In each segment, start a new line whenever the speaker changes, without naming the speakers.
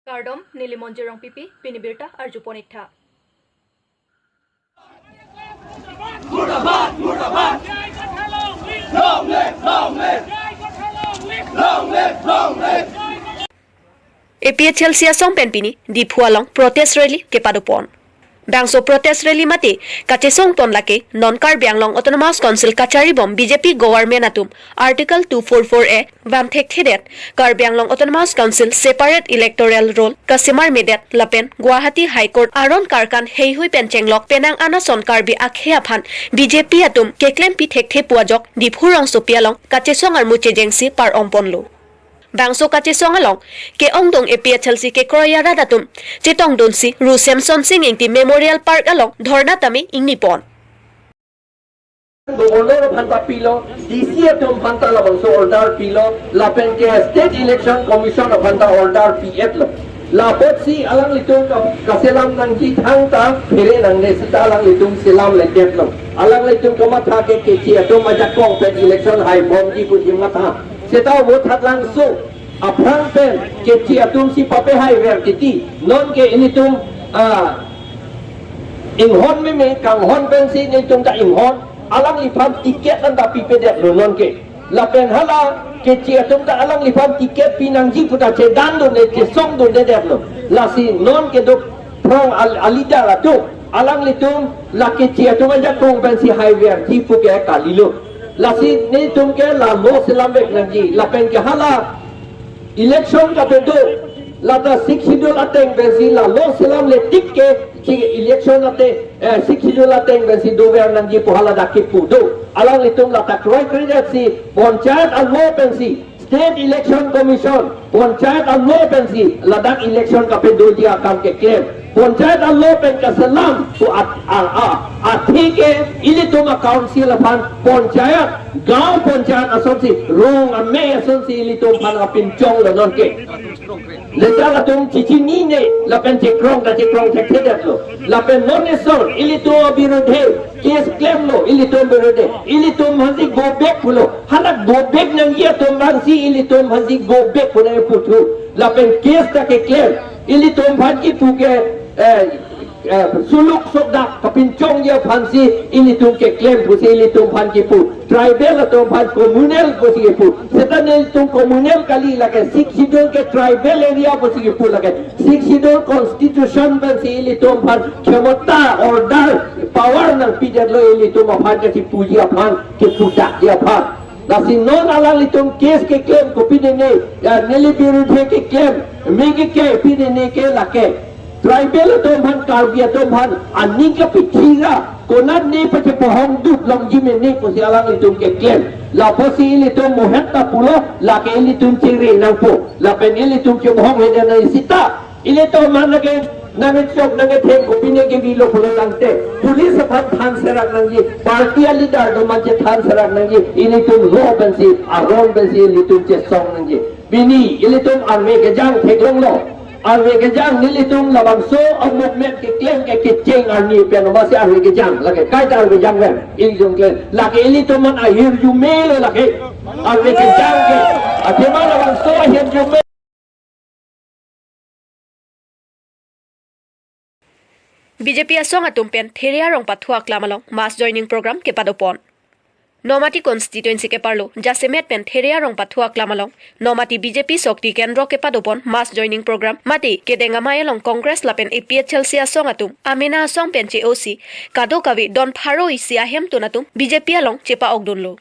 Kardom Nilimonjerong Pipi Pinibirta Arjuponitha.
Murdabat, Murdabat. Long live, long live. Long live, long live.
APHL Siasong Penpini di Phualong protest rally ke Padupon. Bangso protest rally mati kachesong ton lake non-KARBI ANGLONG Autonomous Council kachari bom BJP government atum Article 244A bam thek thedet KARBI ANGLONG Autonomous Council separate electoral roll kasimar medet lapen Guwahati High Court aron karkan heihui penchenglok penang anason KARBI akhea phan BJP atum keklem pi thek the puajok di phurong sopialong kachesong ar muche jengsi par omponlo Bangso kachesong along ke ongdong APHLC ke kroyara datum chetong donsi Rusem Sonsing ingti Memorial Park along dhorna tami ingnipon
Gobernador Phanta Pilo, DC atum Phanta Labangso order Pilo, Lapen ke State Election Commission of Phanta order PF lo. Lapot si alang litung kaselam nang ji thang ta phere nang ne sita alang litung selam letet lo. Alang litung kamatha ke chi atum ajak kong pen election high bomb ji putim matha. Seta wo that langsung aprang pen ke chi atum si pape high ver titi non ke initum inghon me kang hon pen si initum ta inghon alang lipam tiket anda pipedet lo non ke lapen hala ke chi atum ta alang lipam tiket pinang ji puta che dan do ne che song do ne det lo la si non ke do prong alida la tu alang litum la ke chi atum ja kong pen si high ver ji pu ke kalilo la si ni tum ke la lo selam bek nang ji lapen ke hala election ka pe do la da 6 schedule ateng pen si la lo selam le tik ke election ate 6 schedule ateng pen si do ver nang ji pu hala da ke pu do alang litum la ta kroi kridat si panchayat al lo pen si State Election Commission panchayat al lo pen si la dak election ka pe do ji akam ke claim panchayat al lo pen ka salam tu athike ilitum council phan panchayat gaon panchayat asonsi rong ame asonsi ilitum phan apin chong lo non ke letra la tum chichi ni ne la pen chekrong thek thedet lo la pen nonesor ilitum birode case claim lo ilitum birode ilitum hansi go back pulo hanak go back nang ye tum hansi ilitum hansi go back pulo putu la pen case ta ke claim ilitum phan ki puke suluk sokda kapincong ye phansi ilitum ke claim pusi ilitum phan ki pu tribal atum phan communal pusi ki pu setanel tum communal kali lage 6 schedule ke tribal area pusi ki pu lage 6 schedule constitution pusi ilitum phan khyamata order power nang pidet lo ilitum phan ke puji phan ke puta ye phan Nasi non alang litum case ke claim ko pinene neli birudhe ke claim mege ke pinene ke lake tribal atom phan KARBI atom phan ani ka pichira konat ne pache pohong dup long jime ne posi alang litum ke claim la posi litum mohetta pulo la ke litum chire nang po la pen litum ke mohong he na sita ile to man lage nange chok nange them ko pine ke bilo pulo langte police phan than serak nang ji party leader do man che than serak nang ji ini tum lo bensi aron bensi litum che song nang ji bini ile tum arme ke jang theklong lo arme ke jang nili tum labang so of movement ke claim ke cheng arni piano ma se arme ke jang lage kai ta arme jang ven ili tum claim lage ili tum man ahir ju mele lage arme ke jang ke athema labang so ahir ju mele
BJP asong atumpen theria rong pathua klamalong mass joining program ke padopon Nomati constituency ke parlo jasemet pen theria rong pathua klamalong Nomati BJP Shakti Kendro ke padopon mass joining program mati kedenga mayalong Congress lapen APHLC asong atum amena asong pen COC kado kawi don pharo isia hem tunatum BJP along chepa ogdonlo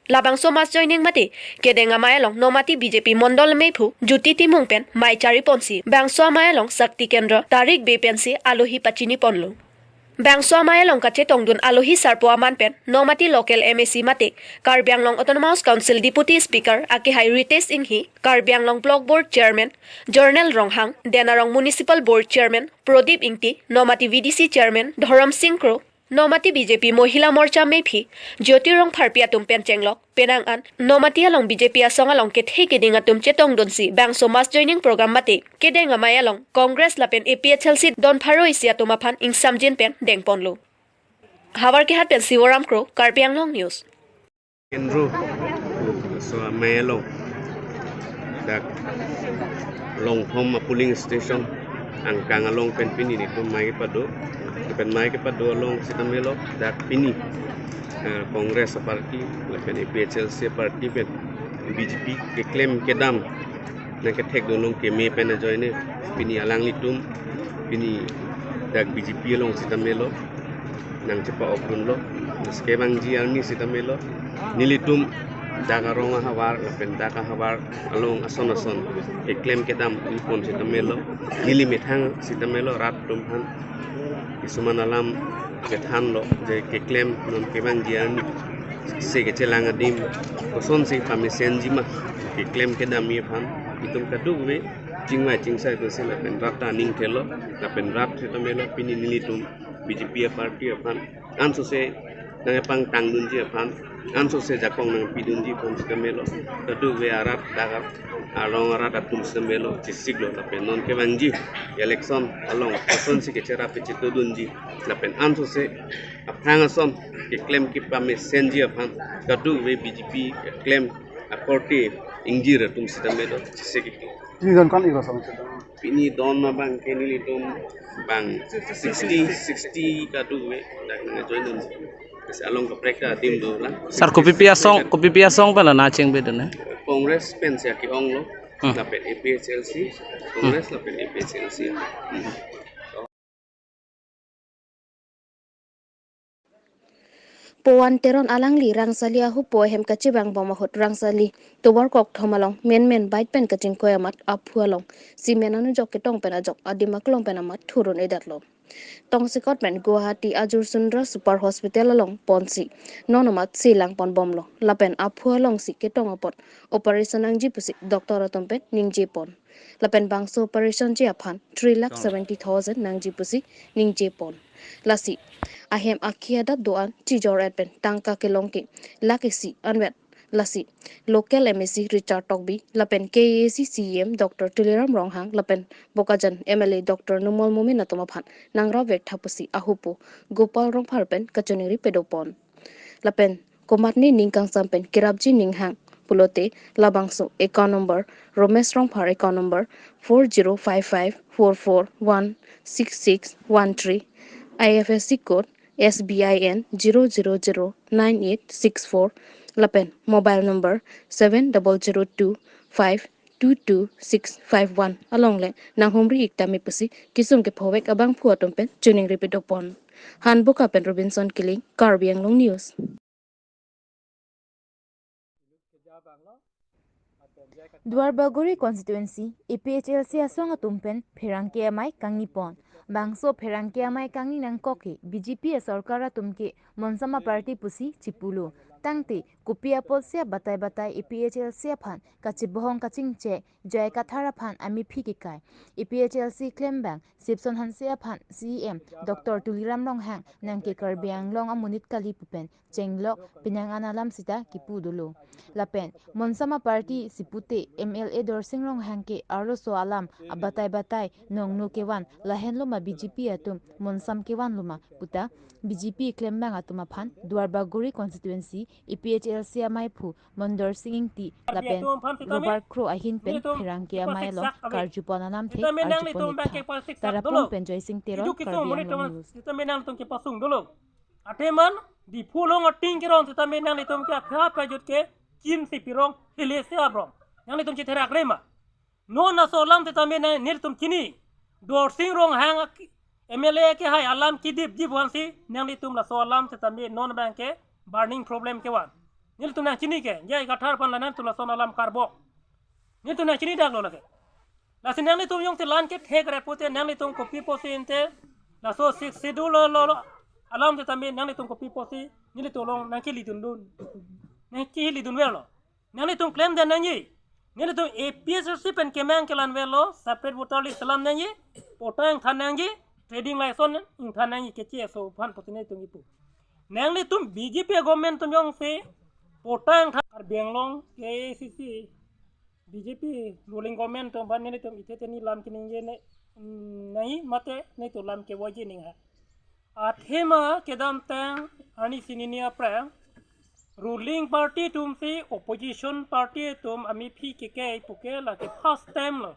Labangso mass joining mati kedenga mayalong Nomati BJP mondol mephu juti timung pen maichari ponsi bangso mayalong Shakti Kendro tarik be pensi alohi pachini ponlo Bangso mayalong kache tongdun alohi sarpo aman pen Nomati local MAC mate KARBI ANGLONG Autonomous Council Deputy Speaker Aki Ritesh Inghi KARBI ANGLONG Block Board Chairman Journal Ronghang Denarong Municipal Board Chairman Prodip Ingti Nomati VDC Chairman Dhoram Singh Kro Nomati BJP Mohila Morcha Mephi Jyotirong Pharpia tumpen chenglok penang an Nomati along BJP asong along ke thei keding atum chetong donsi bangso mass joining program mate kedeng amai along Congress lapen APHLC don pharo isia tumaphan ingsamjin pen dengponlo Hawar ke hat pen Siwaram Kro KARBI ANGLONG News
Kendro so amai along dak long thom polling station ang kangalong pen pini ni tum mai pado pen mai ke pado long sitamelo dak pini Congress party pen APHLC party pen BJP ke claim ke dam na ke thek long ke me pen join pini alang litum pini dak BJP long sitamelo nang cepa okrun lo skemang ji army sitamelo nilitum daga ronga hawar pen daga hawar along ason e claim kedam ipon sitamelo nilimit hang sitamelo rat tumhan isuman alam kethan lo je ke claim non kemang ji army se ke celanga dim koson se pamisen ji ma ke claim kedam mi phan itum kadu we jingwa jingsai ko sela pen rata ning thelo na pen rat sitamelo pini nilitum BJP party aphan anso se nang pang tang dun ji aphan anso se jakong nang pidun ji pon sitamelo tadu we arat dagar along arat atum sitamelo chisiglo la pen non ke wanji election along person si ke chera pe chitudun ji la pen anso se aphang ason ke claim ki pa me senji aphan tadu we BJP claim a party ingjir atum sitamelo chisigi
ini don kan iro sama
pini don ma bang kenili tum bang 60 kadu we dak na join dun along ke preka tim do la
sar kopi piasong pala na cheng bedane
Congress pen sia ki ong lo la pen APHLC Congress la pen APHLC
Powan teron alangli rangsali ahu pohem kachi bang bomahot rangsali towar kok thomalong men bait pen kaching koyamat aphualong simenanu jok ketong pen ajok adimaklong pen amat thurun edatlo tong sikot pen Guwahati Ajur Sundra Super Hospital along ponsi nonomat silang pon bomlo lapen aphualong si ketong apot operation angji pusi doktor atompen ningji pon lapen bangso operation ji aphan 3,70,000 nangji pusi ningji pon lasi ahem akhiada doan chijor adpen tangka kelongki lakisi anwet lasi local MSc Richard Tokbi lapen KAC CM Dr. Tuliram Ronghang lapen Bokajan MLA Dr. Numol Mumin atomaphan nangra vek thapusi ahupu Gopal Rongpharpen kachoniri pedopon lapen komatni ningkang sampen kirabji ninghang pulote labangso account number Romesh Rongphar account number 405544166613 IFSC code SBIN 0009864 lapen mobile number 7002522651 along le nanghumri iktami pusi kisum ke phowek abang phuatom pen tuning repeat upon hanboka pen Robinson Killing KARBI ANGLONG News
Duarbaguri constituency APHLC aswang atumpen pherang KMI kangnipon bangso pherang KMI kangni nangkoki BJP sarkara tumke monsama party pusi chipulu tangte kupia polsia batai APHLC phan kachibohong kachingche joy kathara phan ami phikikai APHLC claim bank sipson hansia phan CM Dr. Tuliram Ronghang nangke KARBI ANGLONG amunit kali pupen chenglok pinang analam sita kipudulo lapen monsama party sipute MLA Dorsing Ronghang ke arloso alam batai nongno kewan lahenlo ma BJP atum monsam kewan luma puta BJP claim bank atuma phan Duarbaguri constituency APHLC amai phu Mondor Singing ti lapen Robert Crow ahin pen pherangke amai lo karjupona nam the arjupon tarapon pen Joy Singh Tero KARBI ANGLONG News
menang tum ke pasung dulu ateman di pulong ating kirong kita menang tum ke apa pajut ke kim si pirong hilese abrom yang tum citerak lema no na solam kita menang nir tum kini Dorsing Ronghang MLA ke hai alam kidip wansi yang tum la solam kita men non bank ke burning problem ke wan nil tum nang kini ke jai kathar pan lanan tum la son alam karbo nil tum nang kini dak lo lake lasin yang tum yong telan ke thek repote yang tum kopi posi inte la so sidul lo alam kita men yang tum kopi posi nil tum long nang kili dun nang kili dun welo nang tum claim dan nang yi nil tum APHLC pen kemang kelan welo separate voter list salam nang yi potang than nang yi trading license in than nang yi kece so phan potine tum ipu nang tum BJP government tum yong se potang KARBI ANGLONG KACC BJP ruling government tum ban nil tum ite ni lam kini ye nahi mate nei to lam ke waje ning ha athema kedam tang ani sininia pra ruling party tum si opposition party tum ami phi ke puke la ke first time lo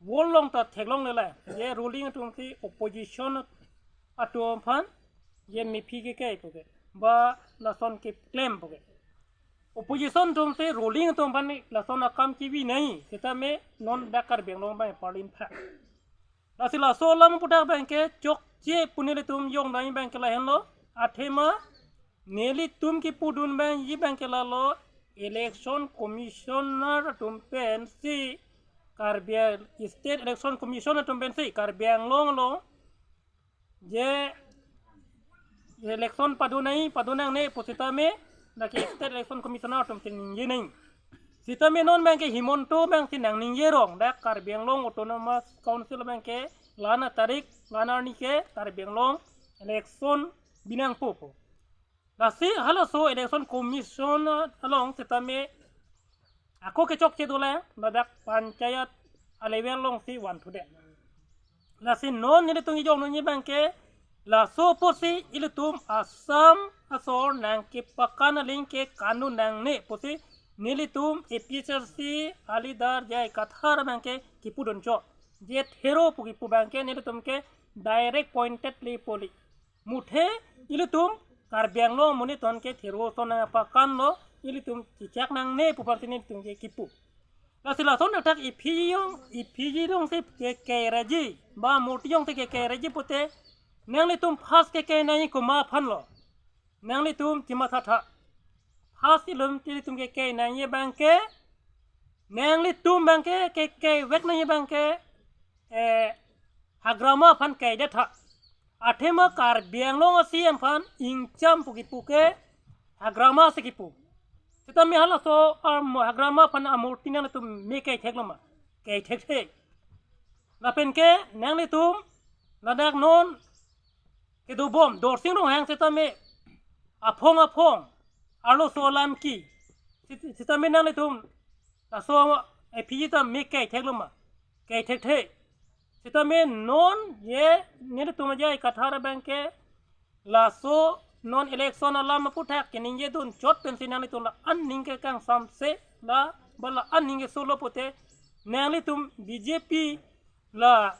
wol long ta theklong le la ye ruling tum si opposition atom phan ye mi phi ke puke ba la son ke claim puke opposition tum si ruling tum phan la son akam ki bi nahi seta me non dakar benglong ba parlin pha la sila solam putak banke chok che punile tum yong nai bank la henlo athema नेली तुम की पुडुन में ये bank के लालो election commissioner तुम Pence कार्बिया state election commissioner तुम Pence कार्बिया Anglong लो जे election पदुनांग ने पुसिता में लकी स्टेट इलेक्शन कमीशनर तुम सिंगे नहीं सिता में नॉन बैंक के हिमंतो बैंक से नंगे रोंग दा कार्बिया आंगलोंग ऑटोनोमस काउंसिल बैंक के लाना तारीख लाना निके कार्बिया आंगलोंग इलेक्शन बिनांग पोपो Lasi halo so election commission along setame ako ke chok che dole badak panchayat alevel long si one to de lasi non ni tung jong ni banke la so posi ilutum asam asor nang ke pakana link ke kanun nang ne posi nilitum APHRC alidar jai kathar banke kipudon cho je thero pugi pu banke nilitum ke direct pointed play poli muthe ilutum Karbiang lo muni ton ke thiru ton pakan lo ili tum cicak nang ne pupartini tum ke kipu la sila ton atak ipiji dong se ke raji ba murti yong se ke raji pute nang li tum phas ke nai ko ma phan lo nang li tum tima tha phas ilum ti tum ke nai ye bang ke nang li tum bang ke wek nai bang ke hagrama phan ke de tha Athema Karbiang long asiam fan ingcham puke hagrama sekipu. Kita mi hala so hagrama fan amurtina na tum me kai theklama. Kai thekhe. La penke nang li tum ladak non ke do bom dorsing no hang seta me apong arlo solam ki. Sita me nang li tum la so e pijita me kai theklama. Kai thekhe. Kita में non ये निर तुम जाए कथार bank के lasso non election alam putak keninge don chot pensinani to la anninge kang samse la bala anninge solo pote nali tum BJP la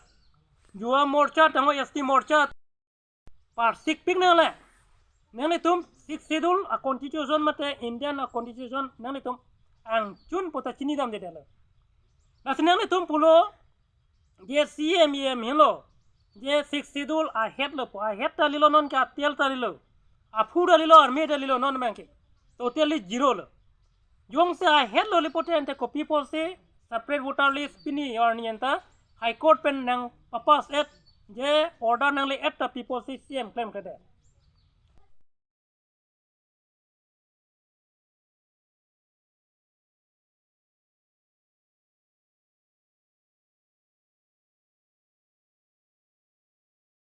jua morcha tango sti morcha par sik pik nala nali tum sik schedule a constitution mate Indian a constitution nali tum ang chun pota chini dam de dala las nali tum pulo ये CMEM hello ये 6 schedule a head lo a head talilo non ka tel talilo a food talilo or me talilo non bank totally zero lo jong se a head lo lipote ante ko people se separate voter list pini or nienta high court pen nang papas et je order nang le et people se CM claim kade